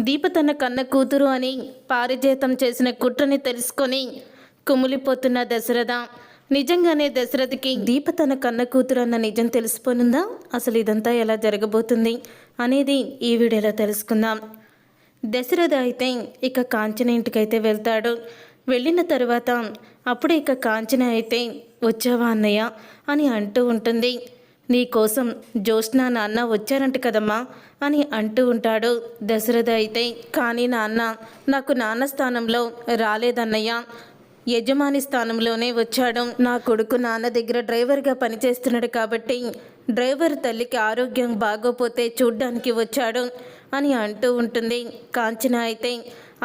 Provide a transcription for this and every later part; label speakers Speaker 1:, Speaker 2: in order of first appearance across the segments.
Speaker 1: దీప తన కన్న కూతురు అని పారిజాతం చేసిన కుట్రని తెలుసుకొని కుమిలిపోతున్న దశరథ. నిజంగానే దశరథకి దీప తన కన్న కూతురు అన్న నిజం తెలిసిపోనుందా? అసలు ఇదంతా ఎలా జరగబోతుంది అనేది ఈ వీడియోలో తెలుసుకుందాం. దశరథ అయితే ఇక కాంచన ఇంటికైతే వెళ్తాడు. వెళ్ళిన తర్వాత అప్పుడే ఇక కాంచన అయితే వచ్చావా అన్నయ్య అని అంటూ ఉంటుంది. నీకోసం జ్యోత్స్న నాన్న వచ్చారంట కదమ్మా అని అంటూ ఉంటాడు దశరథ అయితే. కానీ నాన్న నాకు నాన్న స్థానంలో రాలేదన్నయ్య, యజమాని స్థానంలోనే వచ్చాడు. నా కొడుకు నాన్న దగ్గర డ్రైవర్గా పనిచేస్తున్నాడు కాబట్టి డ్రైవర్ తల్లికి ఆరోగ్యం బాగోపోతే చూడ్డానికి వచ్చాడు అని అంటూ ఉంటుంది కాంచన అయితే.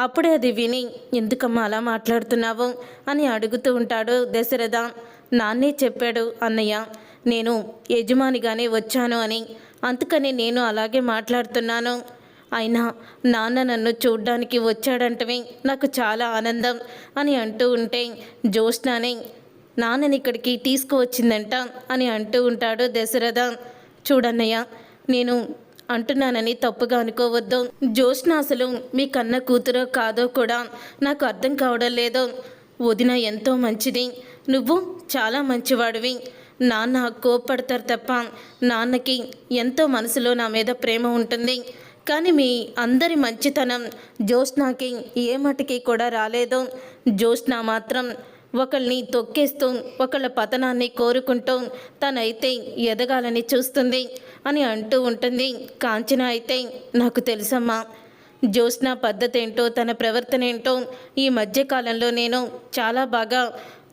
Speaker 1: అప్పుడే అది విని ఎందుకమ్మా అలా మాట్లాడుతున్నావు అని అడుగుతూ ఉంటాడు దశరథ. నాన్నే చెప్పాడు అన్నయ్య, నేను యజమానిగానే వచ్చాను అని, అందుకని నేను అలాగే మాట్లాడుతున్నాను. అయినా నాన్న నన్ను చూడ్డానికి వచ్చాడంటవి నాకు చాలా ఆనందం అని అంటూ ఉంటే జ్యోత్స్నానే నాన్నని ఇక్కడికి తీసుకువచ్చిందంట అని అంటూ ఉంటాడు దశరథ. చూడన్నయ్య, నేను అంటున్నానని తప్పుగా అనుకోవద్దు. జ్యోత్స్న అసలు మీ కన్న కూతురో కాదో కూడా నాకు అర్థం కావడం లేదు. వదిన ఎంతో మంచిది, నువ్వు చాలా మంచివాడివి. నాన్న కోప్పడతారు తప్ప నాన్నకి ఎంతో మనసులో నా మీద ప్రేమ ఉంటుంది. కానీ మీ అందరి మంచితనం జ్యోత్స్నకి ఏ మటుకి కూడా రాలేదు. జ్యోత్స్న మాత్రం ఒకళ్ళని తొక్కేస్తూ ఒకళ్ళ పతనాన్ని కోరుకుంటూ తనైతే ఎదగాలని చూస్తుంది అని అంటూ ఉంటుంది కాంచన అయితే. నాకు తెలుసమ్మా, జ్యోత్స్న పద్ధతి ఏంటో తన ప్రవర్తన ఏంటో ఈ మధ్యకాలంలో నేను చాలా బాగా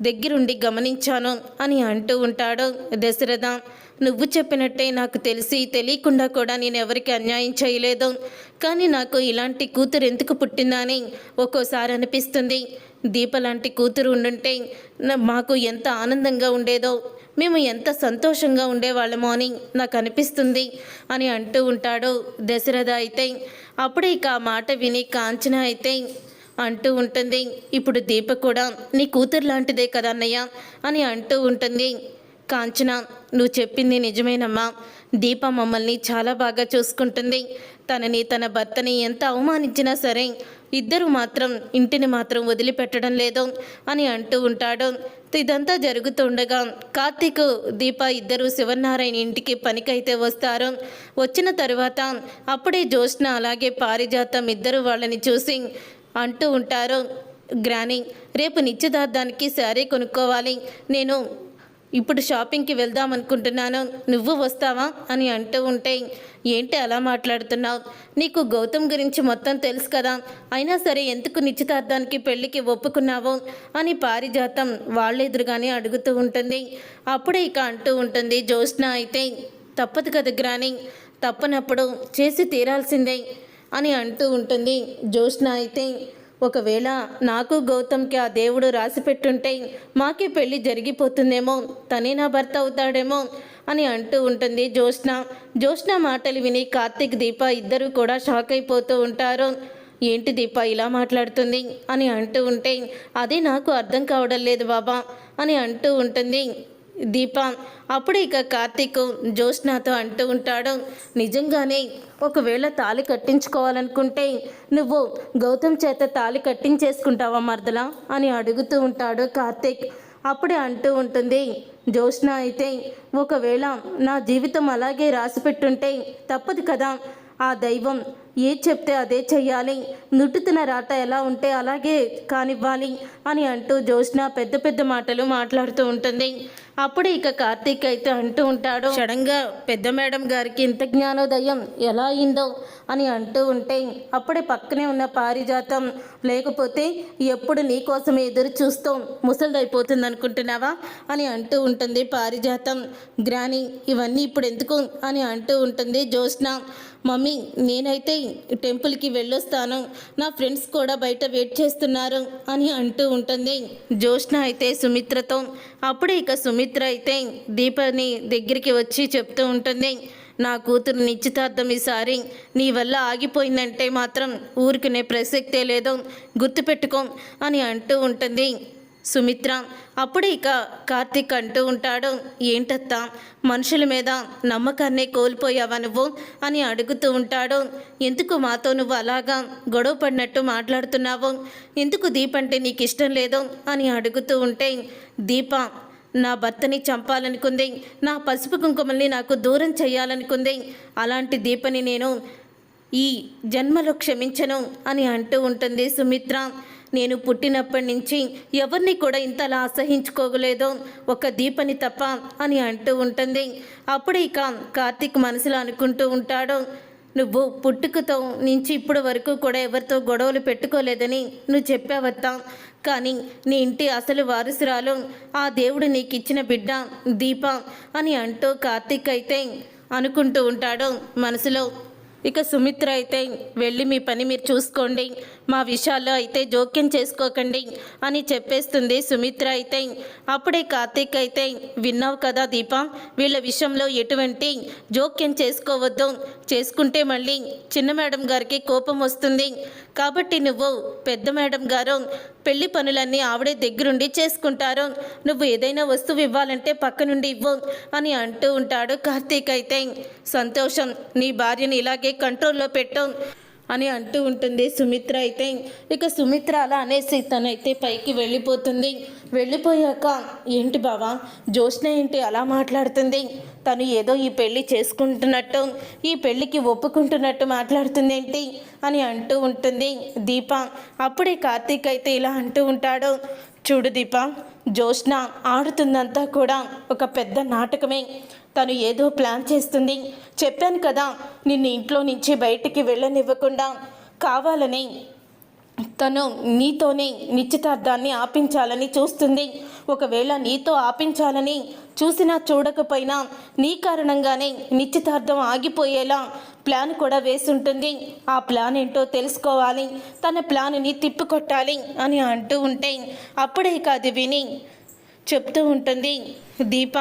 Speaker 1: దగ్గరుండి గమనించాను అని అంటూ ఉంటాడు దశరథ. నువ్వు చెప్పినట్టే నాకు తెలిసి తెలియకుండా కూడా నేను ఎవరికి అన్యాయం చేయలేదు. కానీ నాకు ఇలాంటి కూతురు ఎందుకు పుట్టిందా అని ఒక్కోసారి అనిపిస్తుంది. దీప లాంటి కూతురు ఉండుంటే మాకు ఎంత ఆనందంగా ఉండేదో, మేము ఎంత సంతోషంగా ఉండేవాళ్ళమో అని నాకు అనిపిస్తుంది అని అంటూ ఉంటాడు దశరథ అయితే. అప్పుడే ఇక ఆ మాట విని కాంచన అయితే అంటూ ఉంటుంది, ఇప్పుడు దీప కూడా నీ కూతురు లాంటిదే కదా అన్నయ్య అని అంటూ ఉంటుంది. కాంచన, నువ్వు చెప్పింది నిజమేనమ్మా. దీప మమ్మల్ని చాలా బాగా చూసుకుంటుంది. తనని తన భర్తని ఎంత అవమానించినా సరే ఇద్దరు మాత్రం ఇంటిని మాత్రం వదిలిపెట్టడం లేదు అని అంటూ ఉంటాడు. ఇదంతా జరుగుతుండగా కార్తీక్ దీప ఇద్దరు శివనారాయణ ఇంటికి పనికైతే వస్తారు. వచ్చిన తర్వాత అప్పుడే జ్యోత్స్న అలాగే పారిజాతం ఇద్దరు వాళ్ళని చూసి అంటూ ఉంటారు, గ్రాని రేపు నిశ్చితార్థానికి శారీ కొనుక్కోవాలి, నేను ఇప్పుడు షాపింగ్కి వెళ్దాం అనుకుంటున్నాను, నువ్వు వస్తావా అని అంటూ ఉంటే ఏంటి అలా మాట్లాడుతున్నావు, నీకు గౌతమ్ గురించి మొత్తం తెలుసు కదా, అయినా సరే ఎందుకు నిశ్చితార్థానికి పెళ్ళికి ఒప్పుకున్నావు అని పారిజాతం వాళ్ళెదురుగానే అడుగుతూ ఉంటుంది. అప్పుడే ఇక అంటూ ఉంటుంది జ్యోత్స్న అయితే, తప్పదు కదా గ్రాని, తప్పనప్పుడు చేసి తీరాల్సిందే అని అంటూ ఉంటుంది జ్యోత్స్న అయితే. ఒకవేళ నాకు గౌతమ్కి ఆ దేవుడు రాసి పెట్టుంటే మాకే పెళ్ళి జరిగిపోతుందేమో, తనే నా భర్త అవుతాడేమో అని అంటూ ఉంటుంది జ్యోత్స్న. జ్యోత్స్న మాటలు విని కార్తీక్ దీప ఇద్దరు కూడా షాక్ అయిపోతూ ఉంటారు. ఏంటి దీప ఇలా మాట్లాడుతుంది అని అంటూ ఉంటే అదే నాకు అర్థం కావడం లేదు బాబా అని అంటూ ఉంటుంది దీప. అప్పుడు ఇక కార్తీక్ జ్యోత్స్నతో అంటూ ఉంటాడు, నిజంగానే ఒకవేళ తాళి కట్టించుకోవాలనుకుంటే నువ్వు గౌతమ్ చేత తాళి కట్టించేసుకుంటావా మరదలా అని అడుగుతూ ఉంటాడు కార్తీక్. అప్పుడే అంటూ ఉంటుంది జ్యోత్స్న అయితే, ఒకవేళ నా జీవితం అలాగే రాసిపెట్టుంటే తప్పదు కదా, ఆ దైవం ఏ చెప్తే అదే చెయ్యాలి, నుట్టుతున్న రాట ఎలా ఉంటే అలాగే కానివ్వాలి అని అంటూ జ్యోత్స్న పెద్ద పెద్ద మాటలు మాట్లాడుతూ ఉంటుంది. అప్పుడే ఇక కార్తీక్ అయితే అంటూ ఉంటాడు, సడన్గా పెద్ద మేడం గారికి ఇంత జ్ఞానోదయం ఎలా అయిందో అని అంటూ ఉంటే అప్పుడే పక్కనే ఉన్న పారిజాతం, లేకపోతే ఎప్పుడు నీ కోసం ఎదురు చూస్తూ ముసలిదైపోతుంది అనుకుంటున్నావా అని అంటూ ఉంటుంది పారిజాతం. గ్రాని ఇవన్నీ ఇప్పుడు ఎందుకు అని అంటూ ఉంటుంది జ్యోత్స్న. మమ్మీ నేనైతే టెంపుల్కి వెళ్ళొస్తాను, నా ఫ్రెండ్స్ కూడా బయట వెయిట్ చేస్తున్నారు అని అంటూ ఉంటుంది జ్యోత్స్న అయితే సుమిత్రతో. అప్పుడే ఇక సుమిత్ర అయితే దీపని దగ్గరికి వచ్చి చెప్తూ ఉంటుంది, నా కూతురు నిశ్చితార్థం ఈసారి నీ వల్ల ఆగిపోయిందంటే మాత్రం ఊరుకునే ప్రసక్తే లేదు, గుర్తుపెట్టుకో అని అంటూ ఉంటుంది సుమిత్ర. అప్పుడే ఇక కార్తీక్ అంటూ ఉంటాడు, ఏంటత్తా మనుషుల మీద నమ్మకాన్నే కోల్పోయావా నువ్వు అని అడుగుతూ ఉంటాడు. ఎందుకు మాతో నువ్వు అలాగా గొడవ పడినట్టు మాట్లాడుతున్నావు, ఎందుకు దీప అంటే నీకు ఇష్టం లేదు అని అడుగుతూ ఉంటే, దీప నా భర్తని చంపాలనుకుంది, నా పసుపు కుంకుమల్ని నాకు దూరం చేయాలనుకుంది, అలాంటి దీపని నేను ఈ జన్మలో క్షమించను అని అంటూ ఉంటుంది సుమిత్ర. నేను పుట్టినప్పటి నుంచి ఎవరిని కూడా ఇంతలా అసహించుకోగలేదు, ఒక దీపని తప్ప అని అంటూ ఉంటుంది. అప్పుడు ఇక కార్తీక్ మనసులో అనుకుంటూ ఉంటాడు, నువ్వు పుట్టుకతో నుంచి ఇప్పటి వరకు కూడా ఎవరితో గొడవలు పెట్టుకోలేదని నువ్వు చెప్పావత్తా, కానీ నీ ఇంటి అసలు వారసురాలు ఆ దేవుడు నీకు ఇచ్చిన బిడ్డ దీప అని అంటూ కార్తీక్ అయితే అనుకుంటూ ఉంటాడు మనసులో. ఇక సుమిత్ర అయితే, వెళ్ళి మీ పని మీరు చూసుకోండి, మా విషయాల్లో అయితే జోక్యం చేసుకోకండి అని చెప్పేస్తుంది సుమిత్ర అయితే. అప్పుడే కార్తీక్ అయితే, విన్నావు కదా దీప, వీళ్ళ విషయంలో ఎటువంటి జోక్యం చేసుకోవద్దు, చేసుకుంటే మళ్ళీ చిన్న మేడం గారికి కోపం వస్తుంది, కాబట్టి నువ్వు పెద్ద మేడం గారు పెళ్లి పనులన్నీ ఆవిడే దగ్గరుండి చేసుకుంటారు, నువ్వు ఏదైనా వస్తువు ఇవ్వాలంటే పక్క నుండి ఇవ్వు అని అంటూ ఉంటాడు కార్తీక్ అయితే. సంతోషం, నీ భార్యని ఇలాగే కంట్రోల్లో పెట్టు అని అంటూ ఉంటుంది సుమిత్ర అయితే. ఇక సుమిత్ర అలా అనేసి తనైతే పైకి వెళ్ళిపోతుంది. వెళ్ళిపోయాక, ఏంటి బావా జ్యోత్స్న ఏంటి అలా మాట్లాడుతుంది, తను ఏదో ఈ పెళ్ళి చేసుకుంటున్నట్టు, ఈ పెళ్ళికి ఒప్పుకుంటున్నట్టు మాట్లాడుతుంది ఏంటి అని అంటూ ఉంటుంది దీప. అప్పుడే కార్తీక్ అయితే ఇలా అంటూ ఉంటాడు, చూడు దీప, జ్యోత్స్న ఆడుతుందంతా కూడా ఒక పెద్ద నాటకమే, తను ఏదో ప్లాన్ చేస్తుంది, చెప్పాను కదా నిన్ను ఇంట్లో నుంచి బయటికి వెళ్ళనివ్వకుండా కావాలని తను నీతోనే నిశ్చితార్థాన్ని ఆపించాలని చూస్తుంది, ఒకవేళ నీతో ఆపించాలని చూసినా చూడకపోయినా నీ కారణంగానే నిశ్చితార్థం ఆగిపోయేలా ప్లాన్ కూడా వేసుంటుంది, ఆ ప్లాన్ ఏంటో తెలుసుకోవాలి, తన ప్లాన్ని తిప్పికొట్టాలి అని అంటూ ఉంటే అప్పుడే కాదు విని చెప్తూ ఉంటుంది దీప,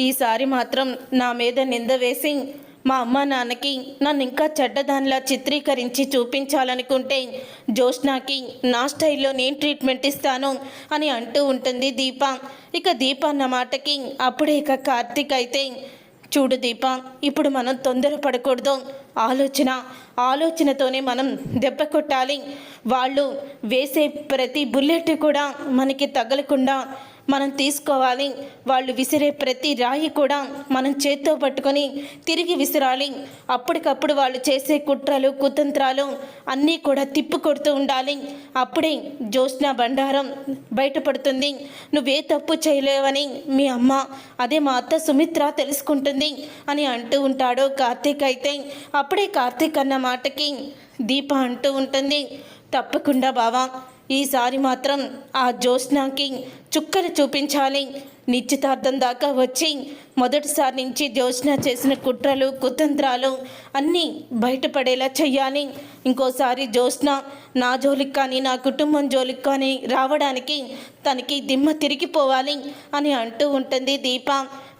Speaker 1: ఈసారి మాత్రం నా మీద నింద వేసి మా అమ్మ నాన్నకి నన్ను ఇంకా చెడ్డదానిలా చిత్రీకరించి చూపించాలనుకుంటే జ్యోత్స్నాకి నా స్టైల్లో నేను ట్రీట్మెంట్ ఇస్తాను అని అంటూ ఉంటుంది దీప. ఇక దీప అన్న మాటకి అప్పుడే ఇక కార్తీక్ అయితే, చూడు దీప, ఇప్పుడు మనం తొందరపడకూడదు, ఆలోచనతోనే మనం దెబ్బ కొట్టాలి, వాళ్ళు వేసే ప్రతి బుల్లెట్ కూడా మనకి తగలకుండా మనం తీసుకోవాలి, వాళ్ళు విసిరే ప్రతి రాయి కూడా మనం చేత్తో పట్టుకొని తిరిగి విసిరాలి, అప్పటికప్పుడు వాళ్ళు చేసే కుట్రలు కుతంత్రాలు అన్నీ కూడా తిప్పు కొడుతూ ఉండాలి, అప్పుడే జ్యోత్స్న బండారం బయటపడుతుంది, నువ్వే తప్పు చేయలేవని మీ అమ్మ అదే మా అత్త సుమిత్ర తెలుసుకుంటుంది అని అంటూ ఉంటాడు కార్తీక్ అయితే. అప్పుడే కార్తీక్ అన్న మాటకి దీప అంటూ ఉంటుంది, తప్పకుండా బావా, ఈసారి మాత్రం ఆ జ్యోత్స్నకి చుక్కలు చూపించాలి, నిశ్చితార్థం దాకా వచ్చి మొదటిసారి నుంచి జ్యోత్స్న చేసిన కుట్రలు కుతంత్రాలు అన్నీ బయటపడేలా చెయ్యాలి, ఇంకోసారి జ్యోత్స్న నా జోలికి కానీ నా కుటుంబం జోలికి కానీ రావడానికి తనకి దిమ్మ తిరిగిపోవాలి అని అంటూ ఉంటుంది దీప.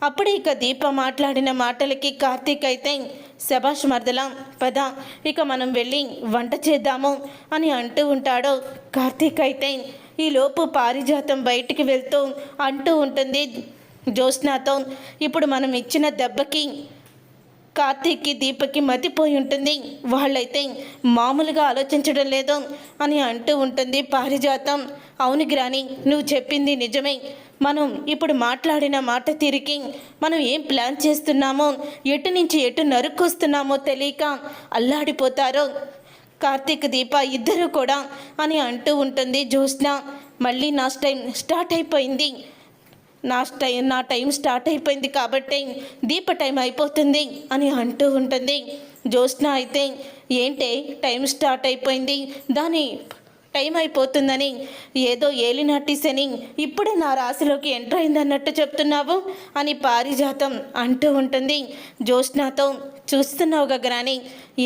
Speaker 1: అప్పుడే ఇక దీప మాట్లాడిన మాటలకి కార్తీక్ అయితే, శభాష్ మర్దలా, పద ఇక మనం వెళ్ళి వంట చేద్దాము అని అంటూ ఉంటాడు కార్తీక్ అయితే. ఈలోపు పారిజాతం బయటికి వెళ్తూ అంటూ ఉంటుంది జ్యోత్స్నతో, ఇప్పుడు మనం ఇచ్చిన దెబ్బకి కార్తీక్కి దీపకి మతిపోయి ఉంటుంది, వాళ్ళైతే మామూలుగా ఆలోచించడం లేదు అని అంటూ ఉంటుంది పారిజాతం. అవును గ్రాని, నువ్వు చెప్పింది నిజమే, మనం ఇప్పుడు మాట్లాడిన మాట తిరిగి మనం ఏం ప్లాన్ చేస్తున్నామో ఎటు నుంచి ఎటు నరుక్కొస్తున్నామో తెలియక అల్లాడిపోతారో కార్తీక్ దీప ఇద్దరు కూడా అని అంటూ ఉంటుంది జ్యోత్స్న. మళ్ళీ నా టైం స్టార్ట్ అయిపోయింది, నా టైం స్టార్ట్ అయిపోయింది కాబట్టి దీప టైం అయిపోతుంది అని అంటూ ఉంటుంది జ్యోత్స్న అయితే. ఏంటే టైం స్టార్ట్ అయిపోయింది, దాని టైం అయిపోతుందని ఏదో ఏలినాటి శని ఇప్పుడే నా రాశిలోకి ఎంటర్ అయిందన్నట్టు చెప్తున్నావు అని పారిజాతం అంటూ ఉంటుంది జ్యోత్స్నతో. చూస్తున్నావుగా గ్రాని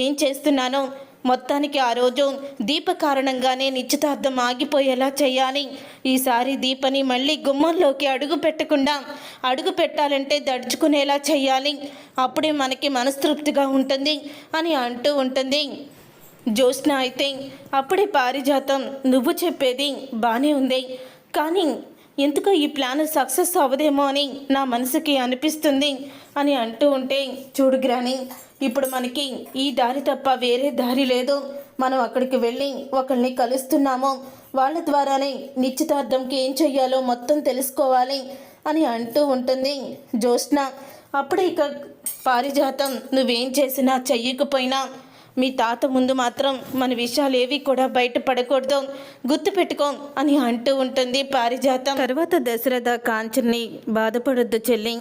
Speaker 1: ఏం చేస్తున్నానో, మొత్తానికి ఆ రోజు దీప కారణంగానే నిశ్చితార్థం ఆగిపోయేలా చేయాలి, ఈసారి దీపని మళ్ళీ గుమ్మంలోకి అడుగు పెట్టకుండా అడుగు పెట్టాలంటే దడుచుకునేలా చేయాలి, అప్పుడే మనకి మనస్తృప్తిగా ఉంటుంది అని అంటూ ఉంటుంది జ్యోత్స్న అయితే. అప్పుడే పారిజాతం, నువ్వు చెప్పేది బాగానే ఉంది, కానీ ఎందుకో ఈ ప్లాన్ సక్సెస్ అవ్వదేమో అని నా మనసుకి అనిపిస్తుంది అని అంటూ ఉంటే, చూడు గ్రాని, ఇప్పుడు మనకి ఈ దారి తప్ప వేరే దారి లేదు. మనం అక్కడికి వెళ్ళి ఒకరిని కలుస్తున్నాము, వాళ్ళ ద్వారానే నిశ్చితార్థంకి ఏం చెయ్యాలో మొత్తం తెలుసుకోవాలి అని అంటూ ఉంటుంది జ్యోత్స్న. అప్పుడే ఇక పారిజాతం, నువ్వేం చేసినా చెయ్యకపోయినా మీ తాత ముందు మాత్రం మన విషయాలు ఏవి కూడా బయటపడకూడదు, గుర్తుపెట్టుకో అని అంటూ ఉంటుంది పారిజాతం. తర్వాత దశరథ కాంచన్ని, బాధపడొద్దు చెల్లి,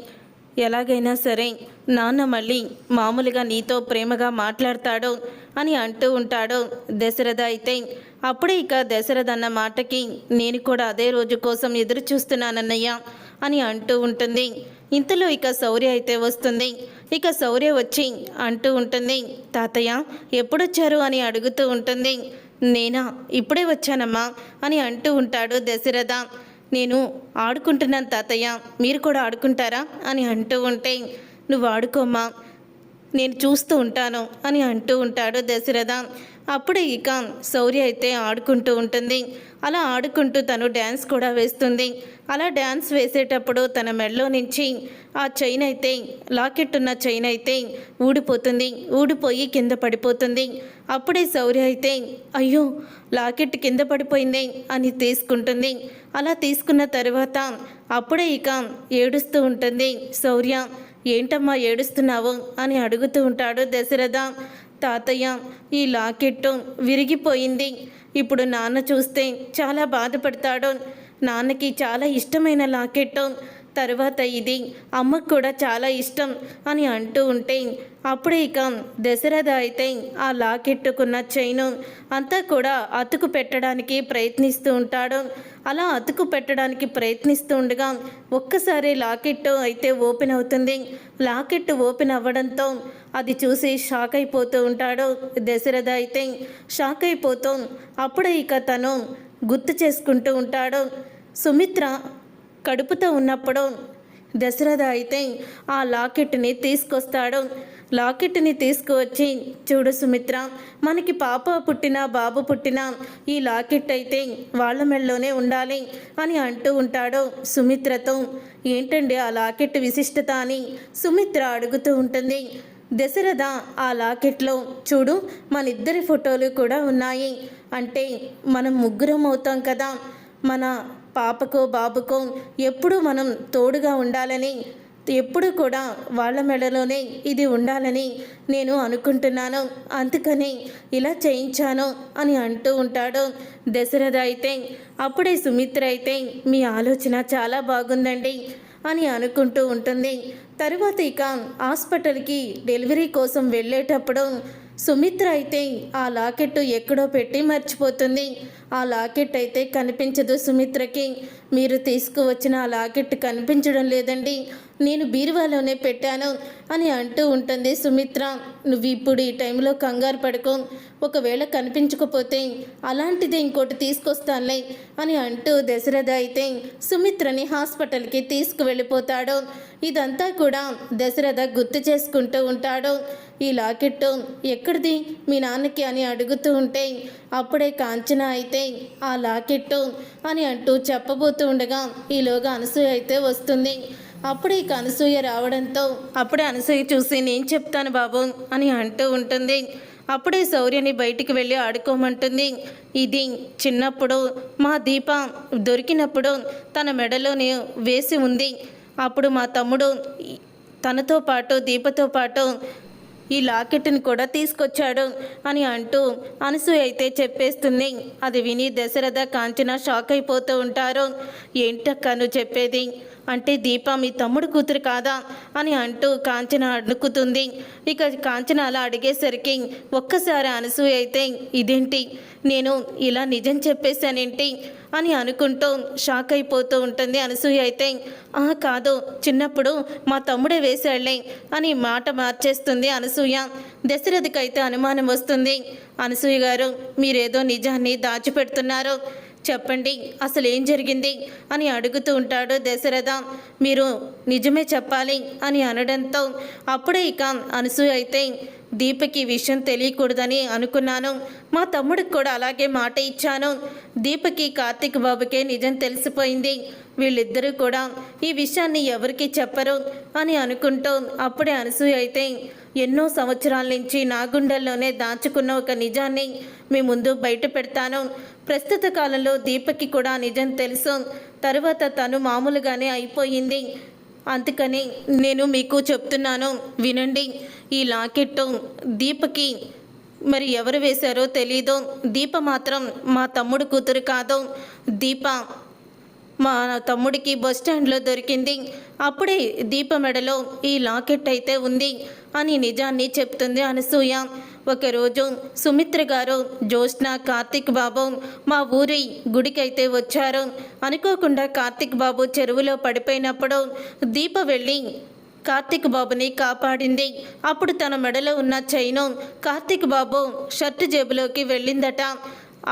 Speaker 1: ఎలాగైనా సరే నాన్న మళ్ళీ మామూలుగా నీతో ప్రేమగా మాట్లాడతాడు అని అంటూ ఉంటాడు దశరథ. అయితే అప్పుడే ఇక దశరథ అన్న మాటకి, నేను కూడా అదే రోజు కోసం ఎదురు చూస్తున్నానన్నయ్య అని అంటూ ఉంటుంది. ఇంతలో ఇక శౌర్య అయితే వస్తుంది. ఇక శౌర్య వచ్చి అంటూ ఉంటుంది, తాతయ్య ఎప్పుడొచ్చారు అని అడుగుతూ ఉంటుంది. నేనా, ఇప్పుడే వచ్చానమ్మా అని అంటూ ఉంటాడు దశరథ. నేను ఆడుకుంటున్నాను తాతయ్య, మీరు కూడా ఆడుకుంటారా అని అంటూ ఉంటే, నువ్వు ఆడుకోమ్మా, నేను చూస్తూ ఉంటాను అని అంటూ ఉంటాడు దశరథ. అప్పుడే ఇక శౌర్య అయితే ఆడుకుంటూ ఉంటుంది. అలా ఆడుకుంటూ తను డ్యాన్స్ కూడా వేస్తుంది. అలా డ్యాన్స్ వేసేటప్పుడు తన మెడలో నుంచి ఆ చైన్ అయితే, లాకెట్ ఉన్న చైన్ అయితే ఊడిపోతుంది. ఊడిపోయి కింద పడిపోతుంది. అప్పుడే శౌర్య అయితే, అయ్యో లాకెట్ కింద పడిపోయింది అని తీసుకుంటుంది. అలా తీసుకున్న తర్వాత అప్పుడే ఇక ఏడుస్తూ ఉంటుంది శౌర్య. ఏంటమ్మా ఏడుస్తున్నావు అని అడుగుతూ ఉంటాడు దశరథ. తాతయ్య, ఈ లాకెట్టు విరిగిపోయింది. ఇప్పుడు నాన్న చూస్తే చాలా బాధపడతాడు. నాన్నకి చాలా ఇష్టమైన లాకెట్టు, తర్వాత ఇది అమ్మకు కూడా చాలా ఇష్టం అని అంటూ ఉంటే, అప్పుడే ఇక దశరథ అయితే ఆ లాకెట్టుకున్న చైను అంతా కూడా అతుకు పెట్టడానికి ప్రయత్నిస్తూ ఉంటాడు. అలా అతుకు పెట్టడానికి ప్రయత్నిస్తూ ఉండగా ఒక్కసారి లాకెట్టు అయితే ఓపెన్ అవుతుంది. లాకెట్టు ఓపెన్ అవ్వడంతో అది చూసి షాక్ అయిపోతూ ఉంటాడు దశరథ. అయితే షాక్ అయిపోతూ అప్పుడే ఇక తను గుర్తు చేసుకుంటూ ఉంటాడు. సుమిత్ర కడుపుతో ఉన్నప్పుడు దశరథ అయితే ఆ లాకెట్ని తీసుకొస్తాడు. లాకెట్ని తీసుకువచ్చి, చూడు సుమిత్ర, మనకి పాప పుట్టినా బాబు పుట్టినా ఈ లాకెట్ అయితే వాళ్ళ మెడలోనే ఉండాలి అని అంటూ ఉంటాడు సుమిత్రతో. ఏంటండి ఆ లాకెట్ విశిష్టత అని సుమిత్ర అడుగుతూ ఉంటుంది. దశరథ ఆ లాకెట్లో, చూడు మన ఇద్దరి ఫోటోలు కూడా ఉన్నాయి, అంటే మనం ముగ్గురం అవుతాం కదా, మన పాపకో బాబుకో ఎప్పుడూ మనం తోడుగా ఉండాలని, ఎప్పుడు కూడా వాళ్ళ మెడలోనే ఇది ఉండాలని నేను అనుకుంటున్నాను, అందుకని ఇలా చేయించాను అని అంటూ ఉంటాడు దశరథ. అయితే అప్పుడే సుమిత్ర అయితే, మీ ఆలోచన చాలా బాగుందండి అని అనుకుంటూ ఉంటుంది. తరువాత ఇక హాస్పిటల్కి డెలివరీ కోసం వెళ్ళేటప్పుడు సుమిత్ర అయితే ఆ లాకెట్టు ఎక్కడో పెట్టి మర్చిపోతుంది. ఆ లాకెట్ అయితే కనిపించదు సుమిత్రకి. మీరు తీసుకువచ్చిన ఆ లాకెట్ కనిపించడం లేదండి, నేను బీరువాలోనే పెట్టాను అని అంటూ ఉంటుంది సుమిత్ర. నువ్వు ఇప్పుడు ఈ టైంలో కంగారు పడుకో, ఒకవేళ కనిపించకపోతే అలాంటిది ఇంకోటి తీసుకొస్తానులే అని అంటూ దశరథ అయితే సుమిత్రని హాస్పిటల్కి తీసుకువెళ్ళిపోతాడు. ఇదంతా కూడా దశరథ గుర్తు చేసుకుంటూ ఉంటాడు. ఈ లాకెట్టు ఎక్కడిది మీ నాన్నకి అని అడుగుతూ ఉంటే, అప్పుడే కాంచన అయితే ఆ లాకెట్టు అని అంటూ చెప్పబోతూ ఉండగా ఈలోగా అనసూయ అయితే వస్తుంది. అప్పుడే ఇక అనసూయ రావడంతో అప్పుడే అనసూయ చూసి, నేను చెప్తాను బాబు అని అంటూ ఉంటుంది. అప్పుడే శౌర్యని బయటికి వెళ్ళి ఆడుకోమంటుంది. ఇది చిన్నప్పుడు మా దీప దొరికినప్పుడు తన మెడలోనే వేసి ఉంది. అప్పుడు మా తమ్ముడు తనతో పాటు దీపతో పాటు ఈ లాకెట్ని కూడా తీసుకొచ్చాడు అని అంటూ అనసూయ అయితే చెప్పేస్తుంది. అది విని దశరథ కాంచన షాక్ అయిపోతూ ఉంటారు. ఏంటక్క నువ్వు చెప్పేది, అంటే దీప మీ తమ్ముడు కూతురు కాదా అని అంటూ కాంచన అడుగుతుంది. ఇక కాంచన అలా అడిగేసరికి ఒక్కసారి అనసూయ అయితే, ఇదేంటి నేను ఇలా నిజం చెప్పేశానేంటి అని అనుకుంటూ షాక్ అయిపోతూ ఉంటుంది. అనసూయ అయితే, కాదు చిన్నప్పుడు మా తమ్ముడే వేశాడులే అని మాట మార్చేస్తుంది అనసూయ. దశరథకి అయితే అనుమానం వస్తుంది. అనసూయ గారు, మీరేదో నిజాన్ని దాచిపెడుతున్నారు, చెప్పండి అసలు ఏం జరిగింది అని అడుగుతూ ఉంటాడు దశరథ. మీరు నిజమే చెప్పాలి అని అనడంతో అప్పుడే ఇక అనసూయ అయితే, దీపకి ఈ విషయం తెలియకూడదని అనుకున్నాను. మా తమ్ముడికి కూడా అలాగే మాట ఇచ్చాను. దీపకి కార్తీక్ బాబుకే నిజం తెలిసిపోయింది. వీళ్ళిద్దరూ కూడా ఈ విషయాన్ని ఎవరికి చెప్పరు అని అనుకుంటూ అప్పుడే అనసూయ అయితే ఎన్నో సంవత్సరాల నుంచి నా గుండెల్లోనే దాచుకున్న ఒక నిజాన్ని మీ ముందు బయట పెడతాను. ప్రస్తుత కాలంలో దీపకి కూడా నిజం తెలుసు. తరువాత తను మామూలుగానే అయిపోయింది. అందుకని నేను మీకు చెప్తున్నాను, వినండి. ఈ లాకెట్టు దీపకి మరి ఎవరు వేశారో తెలీదు. దీప మాత్రం మా తమ్ముడు కూతురు కాదు. దీప మా తమ్ముడికి బస్ స్టాండ్లో దొరికింది. అప్పుడే దీప మెడలో ఈ లాకెట్ అయితే ఉంది అని నిజాన్ని చెప్తుంది అనసూయ. ఒకరోజు సుమిత్ర గారు, జ్యోత్స్న, కార్తీక్ బాబు మా ఊరి గుడికైతే వచ్చారు. అనుకోకుండా కార్తీక్ బాబు చెరువులో పడిపోయినప్పుడు దీప వెళ్ళి కార్తీక్ బాబుని కాపాడింది. అప్పుడు తన మెడలో ఉన్న చైను కార్తీక్ బాబు షర్టు జేబులోకి వెళ్ళిందట.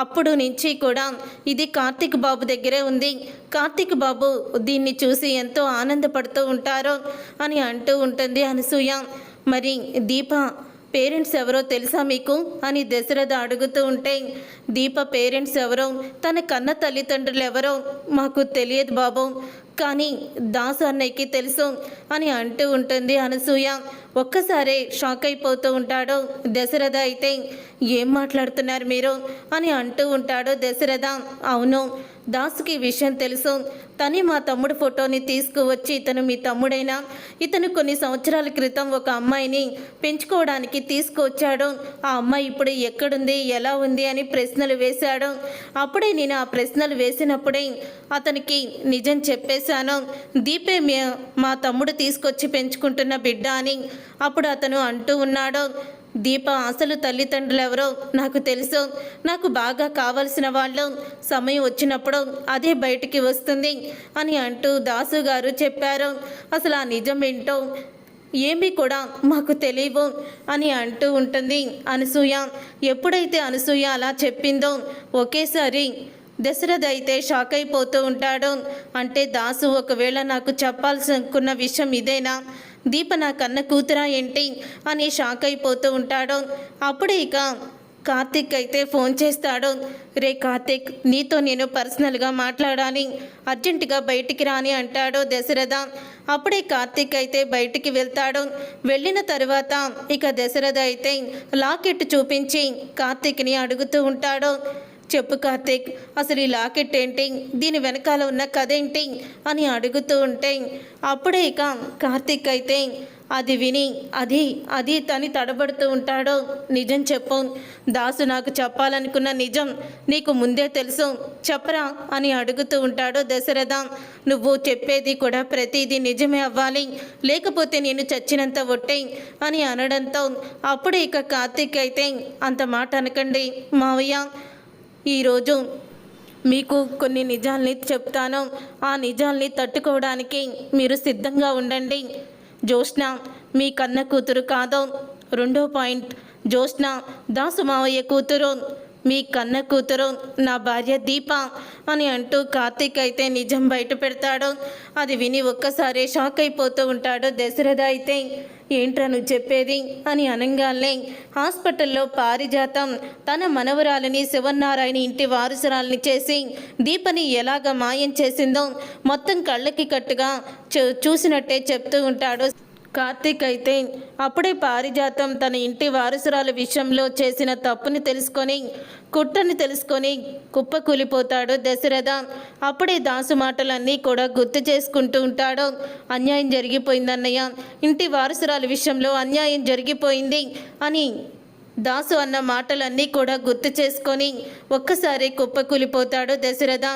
Speaker 1: అప్పుడు నుంచి కూడా ఇది కార్తీక్ బాబు దగ్గరే ఉంది. కార్తీక్ బాబు దీన్ని చూసి ఎంతో ఆనందపడుతూ ఉంటారు అని అంటూ ఉంటుంది అనసూయ. మరి దీప పేరెంట్స్ ఎవరో తెలుసా మీకు అని దశరథ అడుగుతూ ఉంటే, దీప పేరెంట్స్ ఎవరో, తన కన్న తల్లిదండ్రులు ఎవరో మాకు తెలియదు బాబు, కానీ దాసు అన్నయ్యకి తెలుసు అని అంటూ ఉంటుంది అనసూయ. ఒక్కసారే షాక్ అయిపోతూ ఉంటాడు దశరథ. అయితే ఏం మాట్లాడుతున్నారు మీరు అని అంటూ ఉంటాడు దశరథ. అవును, దాసుకి విషయం తెలుసు. తనే మా తమ్ముడు ఫోటోని తీసుకువచ్చి, ఇతను మీ తమ్ముడైనా, ఇతను కొన్ని సంవత్సరాల క్రితం ఒక అమ్మాయిని పెంచుకోవడానికి తీసుకువచ్చాడు. ఆ అమ్మాయి ఇప్పుడు ఎక్కడుంది, ఎలా ఉంది అని ప్రశ్నలు వేశాడు. అప్పుడే నేను ఆ ప్రశ్నలు వేసినప్పుడే అతనికి నిజం చెప్పేశాను. దీపే మా తమ్ముడు తీసుకొచ్చి పెంచుకుంటున్న బిడ్డ అని. అప్పుడు అతను అంటూ ఉన్నాడు, దీప అసలు తల్లిదండ్రులు ఎవరో నాకు తెలుసు. నాకు బాగా కావలసిన వాళ్ళు సమయం వచ్చినప్పుడు అదే బయటికి వస్తుంది అని అంటూ దాసు గారు చెప్పారు. అసలు ఆ నిజం ఏంటో ఏమీ కూడా మాకు తెలియవు అని అంటూ ఉంటుంది అనసూయ. ఎప్పుడైతే అనసూయ అలా చెప్పిందో ఒకేసారి దశరథ అయితే షాక్ అయిపోతూ ఉంటాడు. అంటే దాసు ఒకవేళ నాకు చెప్పాల్సి అనుకున్న విషయం ఇదేనా, దీప నా కన్న కూతురా ఏంటి అని షాక్ అయిపోతూ ఉంటాడు. అప్పుడే ఇక కార్తీక్ అయితే ఫోన్ చేస్తాడు. రే కార్తీక్, నీతో నేను పర్సనల్గా మాట్లాడాలి, అర్జెంటుగా బయటికి రాని అంటాడు దశరథ. అప్పుడే కార్తీక్ అయితే బయటికి వెళ్తాడు. వెళ్ళిన తర్వాత ఇక దశరథ అయితే లాకెట్ చూపించి కార్తీక్ని అడుగుతూ ఉంటాడు. చెప్పు కార్తీక్, అసలు ఈ లాకెట్ ఏంటి, దీని వెనకాల ఉన్న కథ ఏంటి అని అడుగుతూ ఉంటే అప్పుడే ఇక కార్తీక్ అయితే అది విని అది తని తడబడుతూ ఉంటాడు. నిజం చెప్పు, దాసు నాకు చెప్పాలనుకున్న నిజం నీకు ముందే తెలుసు, చెప్పరా అని అడుగుతూ ఉంటాడు దశరథ. నువ్వు చెప్పేది కూడా ప్రతిదీ నిజమే అవ్వాలి, లేకపోతే నేను చచ్చినంత ఒట్టే అని అనడంతో అప్పుడే ఇక కార్తీక్ అయితే అంత మాట అనకండి మావయ్య, ఈరోజు మీకు కొన్ని నిజాల్ని చెప్తాను. ఆ నిజాల్ని తట్టుకోవడానికి మీరు సిద్ధంగా ఉండండి. జ్యోత్స్న మీ కన్న కూతురు కాదు. రెండో పాయింట్, జ్యోత్స్న దాసు మావయ్య కూతురు, మీ కన్న కూతురు నా భార్య దీప అని అంటూ కార్తీక్ అయితే నిజం బయట పెడతాడు. అది విని ఒక్కసారి షాక్ అయిపోతూ ఉంటాడు దశరథ. అయితే ఏంట్రా నువ్వు చెప్పేది అని అనగానే హాస్పిటల్లో పారిజాతం తన మనవరాలిని శివనారాయణ ఇంటి వారసురాలిని చేసి దీపని ఎలాగ మాయం చేసిందో మొత్తం కళ్ళకి కట్టుగా చూసినట్టే చెప్తూ ఉంటాడు కార్తీక్. అయితే అప్పుడే పారిజాతం తన ఇంటి వారసురాల విషయంలో చేసిన తప్పుని తెలుసుకొని, కుట్రని తెలుసుకొని కుప్పకూలిపోతాడు దశరథ. అప్పుడే దాసు మాటలన్నీ కూడా గుర్తు చేసుకుంటూ ఉంటాడు. అన్యాయం జరిగిపోయిందన్నయ్య, ఇంటి వారసురాల విషయంలో అన్యాయం జరిగిపోయింది అని దాసు అన్న మాటలన్నీ కూడా గుర్తు చేసుకొని ఒక్కసారి కుప్పకూలిపోతాడు దశరథ.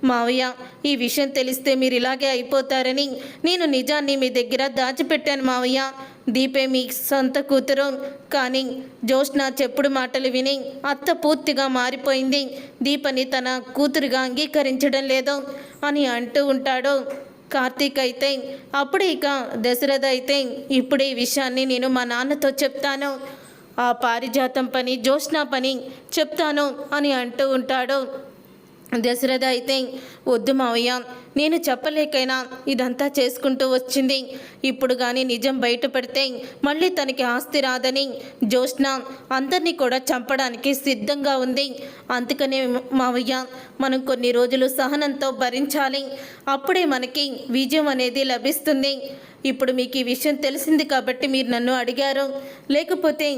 Speaker 1: మావయ్య, ఈ విషయం తెలిస్తే మీరు ఇలాగే అయిపోతారని నేను నిజాన్ని మీ దగ్గర దాచిపెట్టాను మావయ్య. దీపే మీ సొంత కూతురు, కానీ జ్యోత్స్న చెప్పుడు మాటలు విని అత్త పూర్తిగా మారిపోయింది, దీపని తన కూతురుగా అంగీకరించడం లేదు అని అంటూ ఉంటాడు కార్తీక్. అయితే అప్పుడు ఇక దశరథ అయితే ఇప్పుడు ఈ విషయాన్ని నేను మా నాన్నతో చెప్తాను, ఆ పారిజాతం పని జ్యోత్స్న పని చెప్తాను అని అంటూ ఉంటాడు. దశరథ అయితే వద్దు మావయ్య, నేను చెప్పలేకైనా ఇదంతా చేసుకుంటూ వచ్చింది. ఇప్పుడు కానీ నిజం బయటపడితే మళ్ళీ తనకి ఆస్తి రాదని జ్యోత్స్న అందరినీ కూడా చంపడానికి సిద్ధంగా ఉంది. అందుకనే మావయ్య, మనం కొన్ని రోజులు సహనంతో భరించాలి. అప్పుడే మనకి విజయం అనేది లభిస్తుంది. ఇప్పుడు మీకు ఈ విషయం తెలిసింది కాబట్టి మీరు నన్ను అడిగారు. లేకపోతే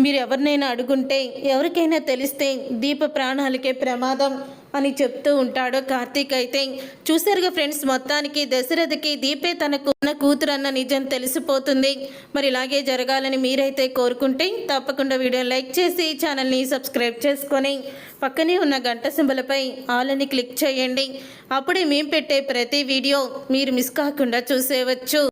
Speaker 1: మీరు ఎవరినైనా అడుగుంటే, ఎవరికైనా తెలిస్తే దీప ప్రాణాలకే ప్రమాదం అని చెప్తూ ఉంటాడు కార్తీక్. అయితే చూసారుగా ఫ్రెండ్స్, మొత్తానికి దశరథకి దీపే తనకున్న కూతురు అన్న నిజం తెలిసిపోతుంది. మరి ఇలాగే జరగాలని మీరైతే కోరుకుంటే తప్పకుండా వీడియోని లైక్ చేసి ఛానల్ని సబ్స్క్రైబ్ చేసుకొని పక్కనే ఉన్న గంట సింబలపై ఆల్ అని క్లిక్ చేయండి. అప్పుడే మేము పెట్టే ప్రతి వీడియో మీరు మిస్ కాకుండా చూసేయవచ్చు.